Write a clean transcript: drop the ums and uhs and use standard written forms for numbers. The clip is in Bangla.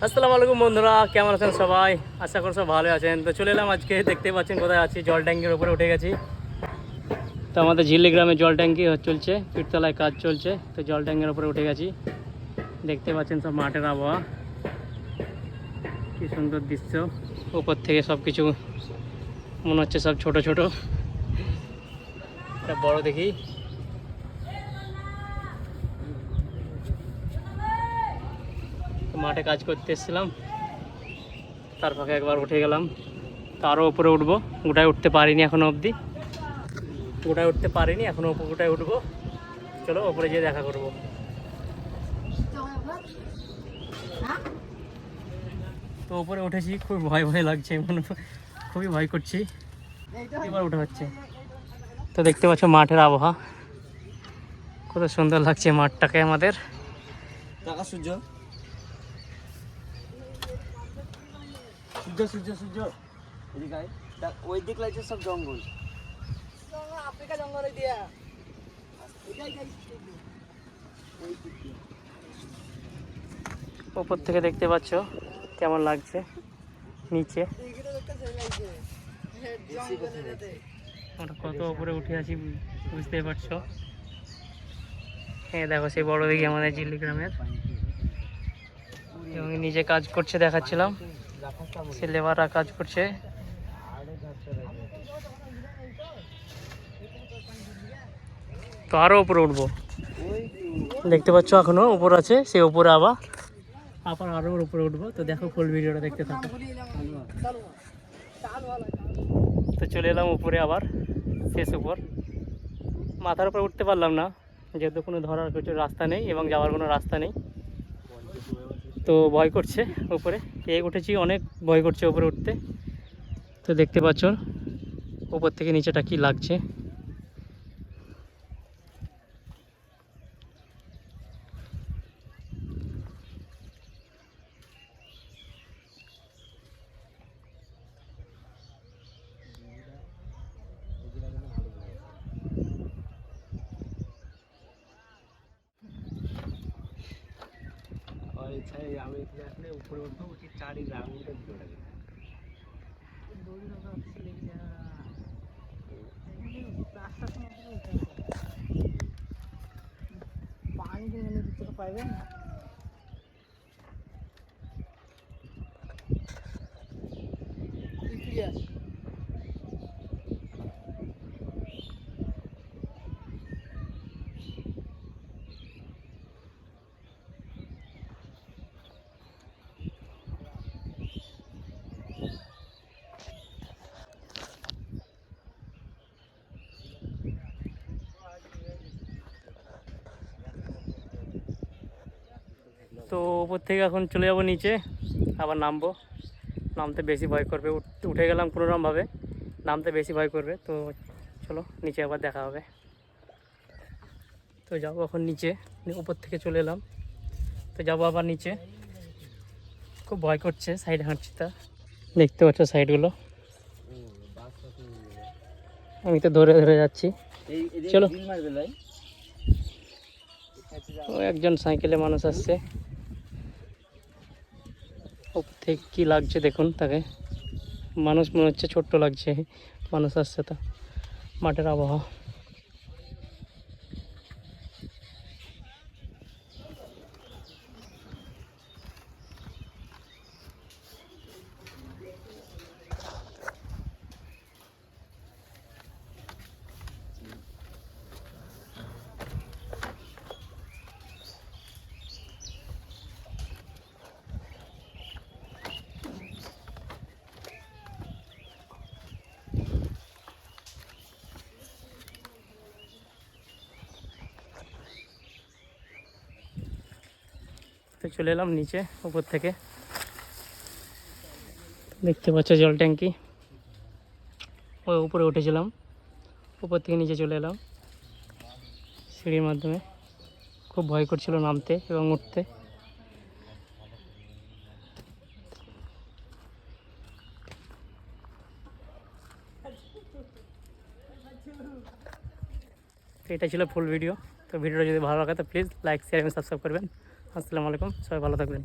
আসসালামু আলাইকুম বন্ধুরা, কেমন আছেন সবাই? আশা করি সব ভালো আছেন। তো চলে এলাম, আজকে দেখতে পাচ্ছেন কোথায় আছি, জল ট্যাঙ্কির উপরে উঠে গেছি। তো আমাদের ঝিল্লি গ্রামে জল ট্যাঙ্কি চলছে, পীরতলায় কাজ চলছে, তো জল ট্যাঙ্কির উপরে উঠে গেছি। দেখতে পাচ্ছেন সব মাঠের আবহাওয়া, কি সুন্দর দৃশ্য। উপর থেকে সব কিছু মনে হচ্ছে সব ছোট ছোট, বড় দেখি। মাঠে কাজ করতে এসেছিলাম, তার ফাঁকে একবার উঠে গেলাম। তো আরও উপরে উঠবো, গোটায় উঠতে পারিনি এখনো অবধি, এখনো গোটায় উঠবো। চলো ওপরে গিয়ে দেখা করবো। তো উপরে উঠেছি, খুব ভয় ভয় লাগছে, খুবই ভয় করছি। এবার উঠে হচ্ছে। তো দেখতে পাচ্ছ মাঠের আবহাওয়া, কত সুন্দর লাগছে মাঠটাকে আমাদের। সূর্য সূর্য সূর্য সূর্য এদিকে ওই দিক লাগছে সব জঙ্গল, আফ্রিকা জঙ্গলে দিয়া। উপর থেকে দেখতে পাচ্ছ কেমন লাগছে নিচে, আমরা কত উপরে উঠে আছি বুঝতেই পারছো। হ্যাঁ দেখো সেই বড় দিকে আমাদের ঝিল্লি গ্রামের, এবং নিজে কাজ করছে দেখাচ্ছিলাম, সে লেবাররা কাজ করছে। তো আরো উপরে উঠবো, দেখতে পাচ্ছ এখনো উপর আছে, সে উপরে আবার আরো উপরে উঠবো। তো দেখো ফুল ভিডিওটা দেখতে থাকো। তো চলে এলাম উপরে, আবার শেষ উপর। মাথার উপরে উঠতে পারলাম না, যেহেতু কোনো ধরার কিছু রাস্তা নেই এবং যাওয়ার কোনো রাস্তা নেই, তো ভয় করছে। উপরে উঠেছি, অনেক ভয় করছে উপরে উঠতে। তো দেখতে পাচ্ছ উপর থেকে নিচেটা কি লাগছে। আমি আসলে উপরে উঠবো, উঠি চারি রাউন্ডে দৌড়াবে। পানি কিন্তু পাইবেন না। তো উপর থেকে এখন চলে যাব নিচে, আবার নামবো। নামতে বেশি ভয় করবে, উঠে গেলাম কোনোরকমভাবে, নামতে বেশি ভয় করবে। তো চলো নিচে আবার দেখা হবে। তো যাবো এখন নিচে, উপর থেকে চলে এলাম, তো যাবো আবার নিচে। খুব ভয় করছে, সাইডে হাঁটছি, তা দেখতে পাচ্ছ সাইডগুলো, আমি তো ধরে ধরে যাচ্ছি। চলো, ও একজন সাইকেলে মানুষ আসছে, উপর থেকে কী লাগছে দেখুন তাকে, মানুষ মনে হচ্ছে ছোট্ট লাগছে, মানুষ আসছে। তা মাঠের আবহাওয়া। তো চলে এলাম নিচে উপর থেকে, দেখতে পাচ্ছ জল ট্যাঙ্কি, ওই উপরে উঠেছিলাম, উপর থেকে নিচে চলে এলাম সিঁড়ির মাধ্যমে। খুব ভয় করছিল নামতে এবং উঠতে। তো এটা ছিল ফুল ভিডিও। তো ভিডিওটা যদি ভালো লাগে তো প্লিজ লাইক, শেয়ার এবং সাবস্ক্রাইব করবেন। আসসালামু আলাইকুম, সবাই ভালো থাকবেন।